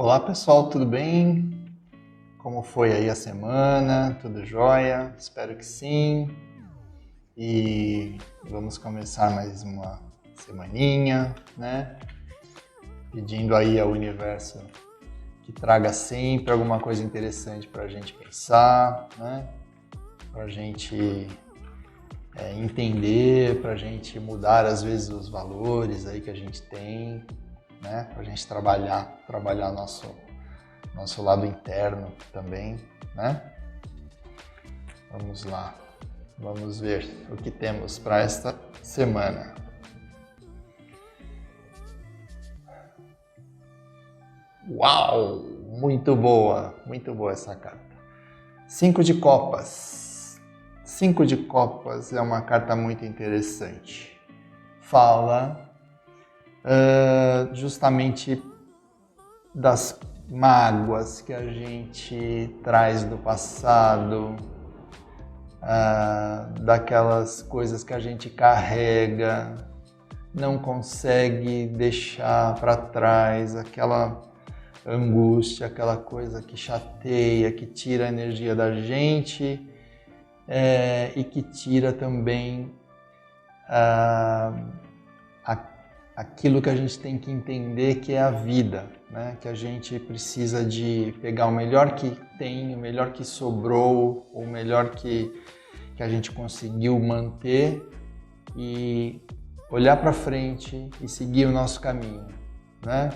Olá pessoal, tudo bem? Como foi aí a semana? Tudo jóia? Espero que sim. E vamos começar mais uma semaninha, né? Pedindo aí ao universo que traga sempre alguma coisa interessante para a gente pensar, né? Para a gente entender, para a gente mudar às vezes os valores aí que a gente tem, né? Para a gente trabalhar nosso lado interno também, né? Vamos lá, vamos ver o que temos para esta semana. Uau, muito boa essa carta. 5 de copas. 5 de copas é uma carta muito interessante. Fala justamente das mágoas que a gente traz do passado, daquelas coisas que a gente carrega, não consegue deixar para trás, aquela angústia, aquela coisa que chateia, que tira a energia da gente e que tira também aquilo que a gente tem que entender que é a vida, né? Que a gente precisa de pegar o melhor que tem, o melhor que sobrou, o melhor que a gente conseguiu manter e olhar para frente e seguir o nosso caminho, né?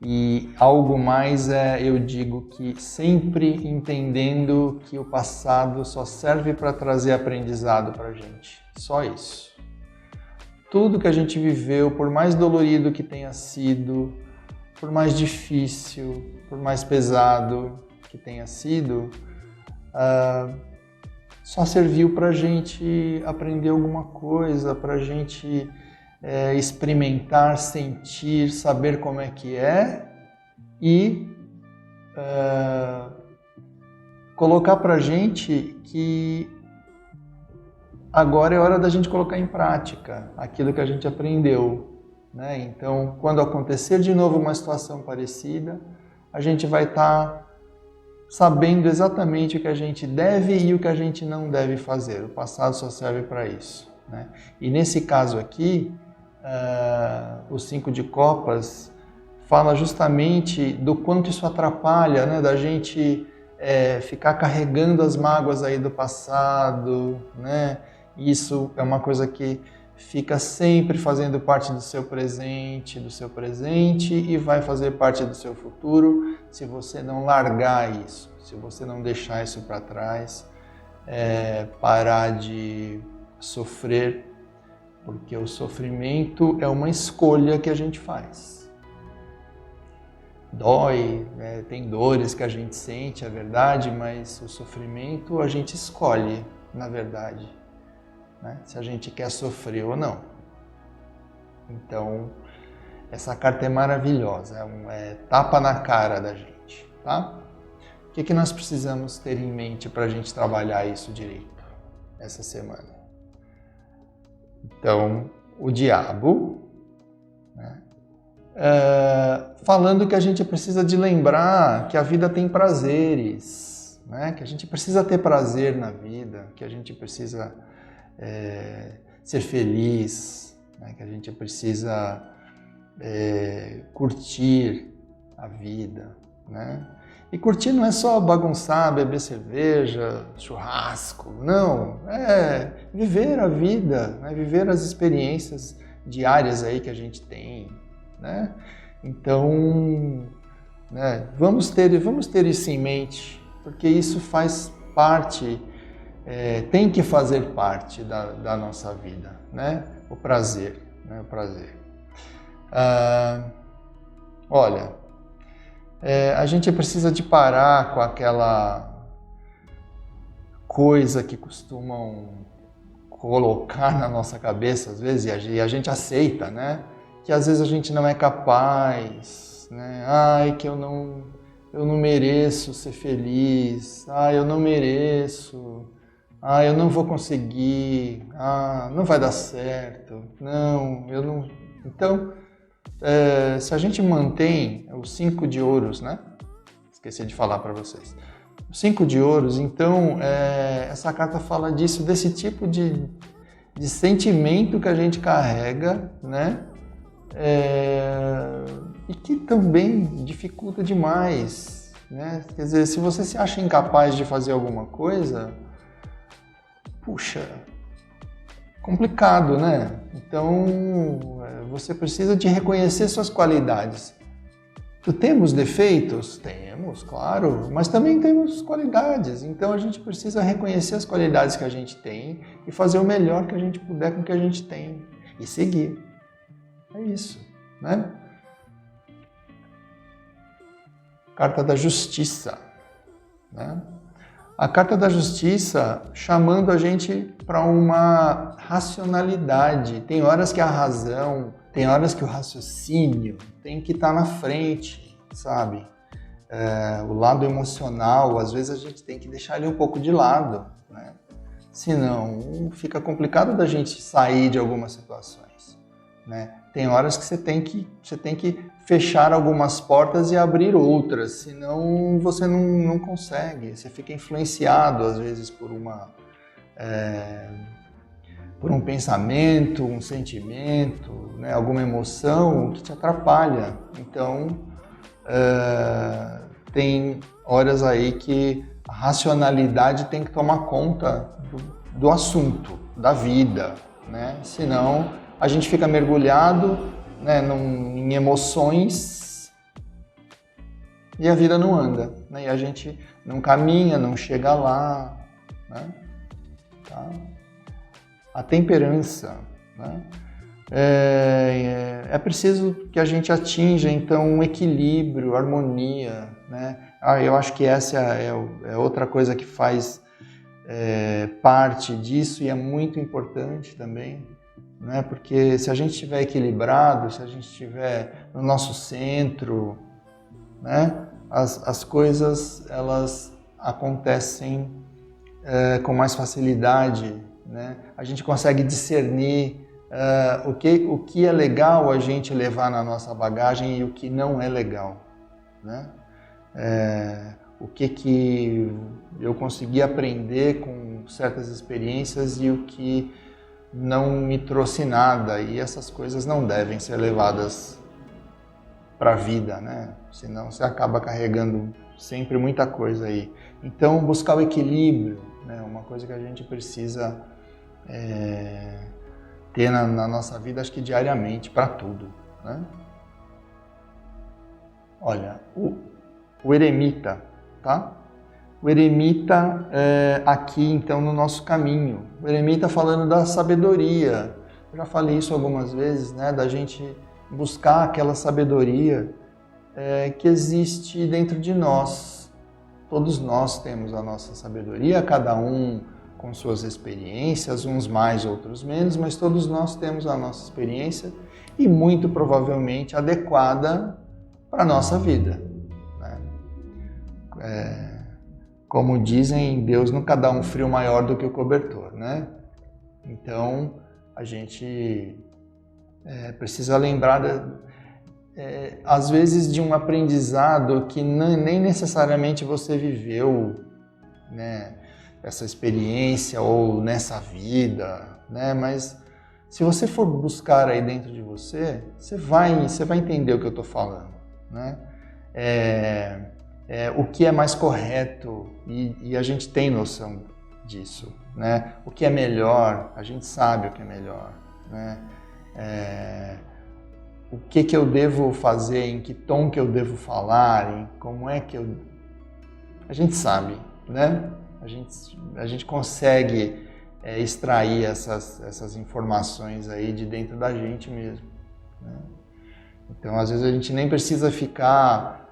E algo mais eu digo que sempre entendendo que o passado só serve para trazer aprendizado para a gente, só isso. Tudo que a gente viveu, por mais dolorido que tenha sido, por mais difícil, por mais pesado que tenha sido, só serviu para a gente aprender alguma coisa, para a gente experimentar, sentir, saber como é que é e colocar para a gente que agora é hora da gente colocar em prática aquilo que a gente aprendeu, né? Então, quando acontecer de novo uma situação parecida, a gente vai estar sabendo exatamente o que a gente deve e o que a gente não deve fazer. O passado só serve para isso, né? E nesse caso aqui, o 5 de copas fala justamente do quanto isso atrapalha, né? Da gente ficar carregando as mágoas aí do passado, né? Isso é uma coisa que fica sempre fazendo parte do seu presente e vai fazer parte do seu futuro se você não largar isso, se você não deixar isso para trás, parar de sofrer, porque o sofrimento é uma escolha que a gente faz. Dói, né? Tem dores que a gente sente, é verdade, mas o sofrimento a gente escolhe, na verdade, né? Se a gente quer sofrer ou não. Então, essa carta é maravilhosa, é tapa na cara da gente, tá? O que nós precisamos ter em mente para a gente trabalhar isso direito essa semana? Então, o diabo, né? Falando que a gente precisa de lembrar que a vida tem prazeres, né? Que a gente precisa ter prazer na vida, que a gente precisa ser feliz, né? Que a gente precisa curtir a vida, né? E curtir não é só bagunçar, beber cerveja, churrasco, não, é viver a vida, né? Viver as experiências diárias aí que a gente tem, né? Então, né, vamos ter isso em mente, porque isso faz parte, tem que fazer parte da nossa vida, né? O prazer, né? O prazer. Olha, a gente precisa de parar com aquela coisa que costumam colocar na nossa cabeça às vezes e a gente aceita, né? Que às vezes a gente não é capaz, né? Ai, que eu não mereço ser feliz, ai, eu não mereço, ai, eu não vou conseguir, não vai dar certo, não, eu não... Então, se a gente mantém os 5 de ouros, né? Esqueci de falar para vocês. Os 5 de ouros, então, essa carta fala disso, desse tipo de sentimento que a gente carrega, né? E que também dificulta demais, né? Quer dizer, se você se acha incapaz de fazer alguma coisa, puxa, complicado, né? Então, você precisa de reconhecer suas qualidades. Temos defeitos? Temos, claro, mas também temos qualidades. Então, a gente precisa reconhecer as qualidades que a gente tem e fazer o melhor que a gente puder com o que a gente tem e seguir. É isso, né? Carta da Justiça, né? A Carta da Justiça chamando a gente para uma racionalidade. Tem horas que a razão, tem horas que o raciocínio tem que estar na frente, sabe? O lado emocional, às vezes a gente tem que deixar ele um pouco de lado, né? Senão fica complicado da gente sair de algumas situações, né? Tem horas que você tem que fechar algumas portas e abrir outras, senão você não consegue. Você fica influenciado, às vezes, por um pensamento, um sentimento, né, alguma emoção que te atrapalha. Então, tem horas aí que a racionalidade tem que tomar conta do assunto, da vida, né? Senão a gente fica mergulhado, né, em emoções e a vida não anda, né? E a gente não caminha, não chega lá, né? Tá? A temperança, né? É preciso que a gente atinja, então, um equilíbrio, harmonia, né? Eu acho que essa é outra coisa que faz parte disso e é muito importante também, né? Porque se a gente estiver equilibrado, se a gente estiver no nosso centro, né? As coisas elas acontecem com mais facilidade, né? A gente consegue discernir o que é legal a gente levar na nossa bagagem e o que não é legal, né? O que eu consegui aprender com certas experiências e o que não me trouxe nada, e essas coisas não devem ser levadas para a vida, né? Senão você acaba carregando sempre muita coisa aí. Então, buscar o equilíbrio, né? Uma coisa que a gente precisa ter na nossa vida, acho que diariamente, para tudo, né? Olha, o eremita, tá? O eremita aqui, então, no nosso caminho. O eremita falando da sabedoria. Eu já falei isso algumas vezes, né? Da gente buscar aquela sabedoria que existe dentro de nós. Todos nós temos a nossa sabedoria, cada um com suas experiências, uns mais, outros menos, mas todos nós temos a nossa experiência e muito provavelmente adequada para a nossa vida, né? Como dizem, Deus nunca dá um frio maior do que o cobertor, né? Então, a gente precisa lembrar, às vezes, de um aprendizado que nem necessariamente você viveu, né, essa experiência ou nessa vida, né? Mas se você for buscar aí dentro de você, você vai entender o que eu estou falando, né? O que é mais correto e a gente tem noção disso, né? O que é melhor, a gente sabe o que é melhor, né? O que eu devo fazer, em que tom que eu devo falar, em como é que a gente sabe, né? A gente consegue extrair essas informações aí de dentro da gente mesmo, né? Então, às vezes a gente nem precisa ficar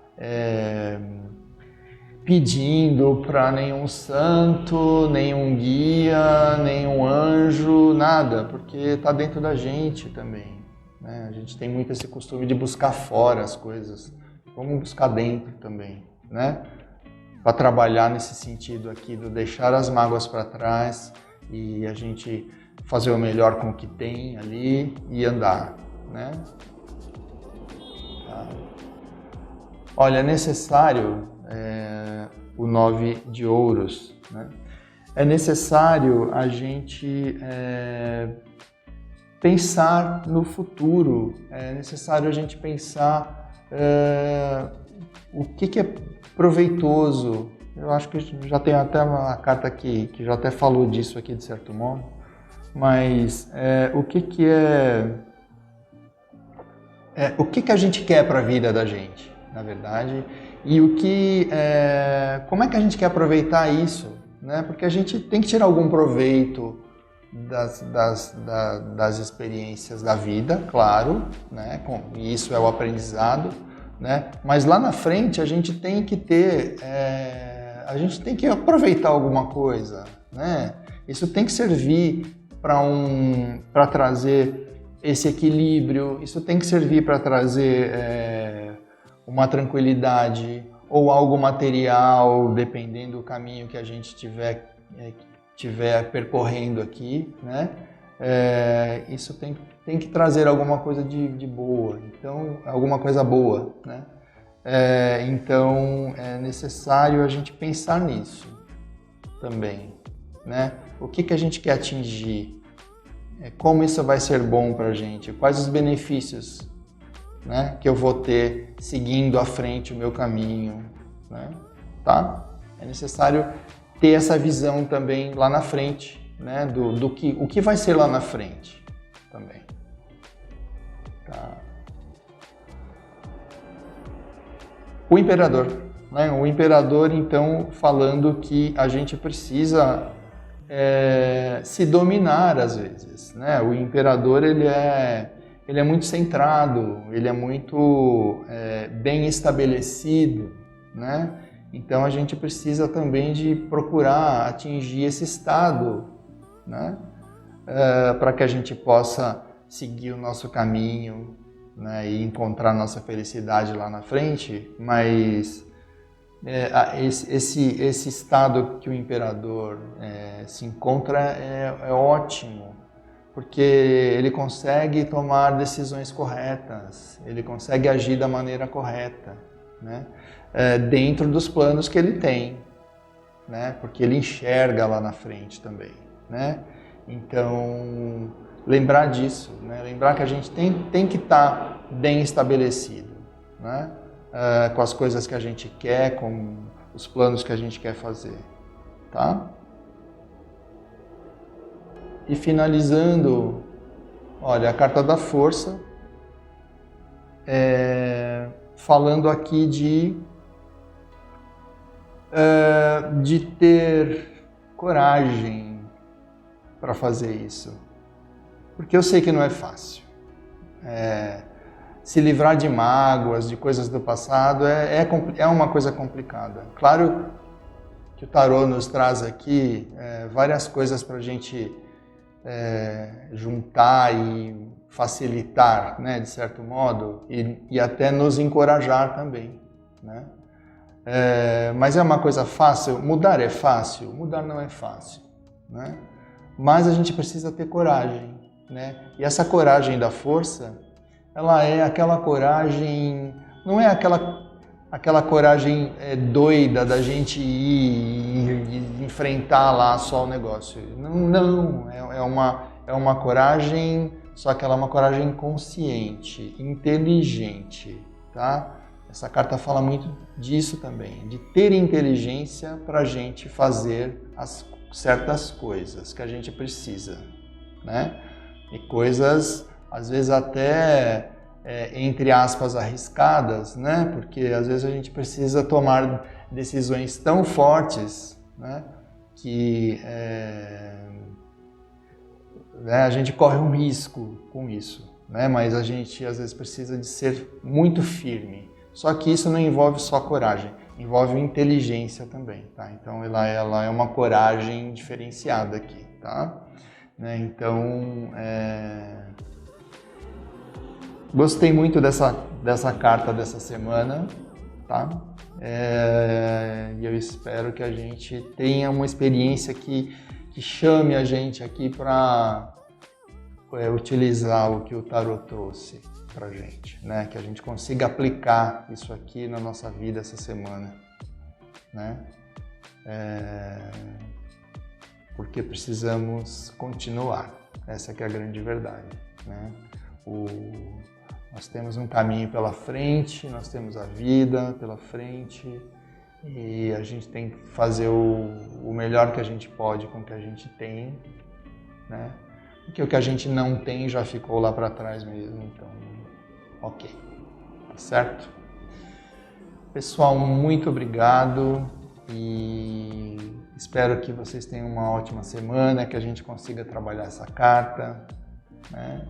pedindo para nenhum santo, nenhum guia, nenhum anjo, nada, porque está dentro da gente também, né? A gente tem muito esse costume de buscar fora as coisas, vamos buscar dentro também, né? Para trabalhar nesse sentido aqui, do deixar as mágoas para trás e a gente fazer o melhor com o que tem ali e andar, né? Tá? Olha, é necessário o 9 de ouros, né? É necessário a gente pensar no futuro, é necessário a gente pensar o que é proveitoso. Eu acho que já tem até uma carta aqui que já até falou disso aqui de certo modo, mas o que a gente quer para a vida da gente, na verdade, e como é que a gente quer aproveitar isso, né? Porque a gente tem que tirar algum proveito das experiências da vida, claro, né? E isso é o aprendizado, né? Mas lá na frente a gente tem que a gente tem que aproveitar alguma coisa, né? Isso tem que servir para trazer esse equilíbrio, isso tem que servir para trazer uma tranquilidade ou algo material, dependendo do caminho que a gente estiver percorrendo aqui, né? Isso tem que trazer alguma coisa de boa, então, alguma coisa boa, né? Então, é necessário a gente pensar nisso também, né? O que a gente quer atingir? Como isso vai ser bom para a gente? Quais os benefícios, né, que eu vou ter seguindo à frente o meu caminho, né? Tá? É necessário ter essa visão também lá na frente, né, o que vai ser lá na frente também. Tá? O imperador, né? O imperador, então, falando que a gente precisa se dominar às vezes, né? O imperador, ele é muito centrado, ele é muito bem estabelecido, né? Então a gente precisa também de procurar atingir esse estado, né? Para que a gente possa seguir o nosso caminho, né? E encontrar nossa felicidade lá na frente, mas esse estado que o imperador se encontra é ótimo, porque ele consegue tomar decisões corretas, ele consegue agir da maneira correta, né? Dentro dos planos que ele tem, né? Porque ele enxerga lá na frente também, né? Então, lembrar disso, né? Lembrar que a gente tem que estar bem estabelecido, né? Com as coisas que a gente quer, com os planos que a gente quer fazer, tá? E finalizando, olha, a carta da força, falando aqui de ter coragem para fazer isso, porque eu sei que não é fácil. Se livrar de mágoas, de coisas do passado, é uma coisa complicada. Claro que o tarô nos traz aqui várias coisas para a gente juntar e facilitar, né, de certo modo, e até nos encorajar também, né? Mas é uma coisa fácil? Mudar é fácil? Mudar não é fácil, né? Mas a gente precisa ter coragem, né? E essa coragem da força, ela é aquela coragem, não é aquela coragem doida da gente ir e enfrentar lá só o negócio. Não, é uma coragem, só que ela é uma coragem consciente, inteligente, tá? Essa carta fala muito disso também, de ter inteligência para a gente fazer as certas coisas que a gente precisa, né? E coisas, às vezes até, entre aspas, arriscadas, né? Porque às vezes a gente precisa tomar decisões tão fortes, né? Que a gente corre um risco com isso, né? Mas a gente às vezes precisa de ser muito firme. Só que isso não envolve só coragem, envolve inteligência também, tá? Então ela é uma coragem diferenciada aqui, tá? Né? Então, gostei muito dessa carta dessa semana, tá? E eu espero que a gente tenha uma experiência que chame a gente aqui para utilizar o que o tarot trouxe, para a gente, né? Que a gente consiga aplicar isso aqui na nossa vida essa semana, né? Porque precisamos continuar, essa que é a grande verdade, né? Nós temos um caminho pela frente, nós temos a vida pela frente e a gente tem que fazer o melhor que a gente pode com o que a gente tem, né? Porque o que a gente não tem já ficou lá para trás mesmo, então, ok, tá certo? Pessoal, muito obrigado e espero que vocês tenham uma ótima semana, que a gente consiga trabalhar essa carta, né?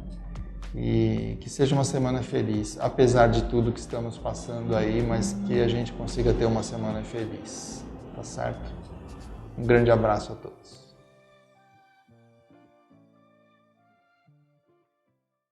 E que seja uma semana feliz, apesar de tudo que estamos passando aí, mas que a gente consiga ter uma semana feliz, tá certo? Um grande abraço a todos.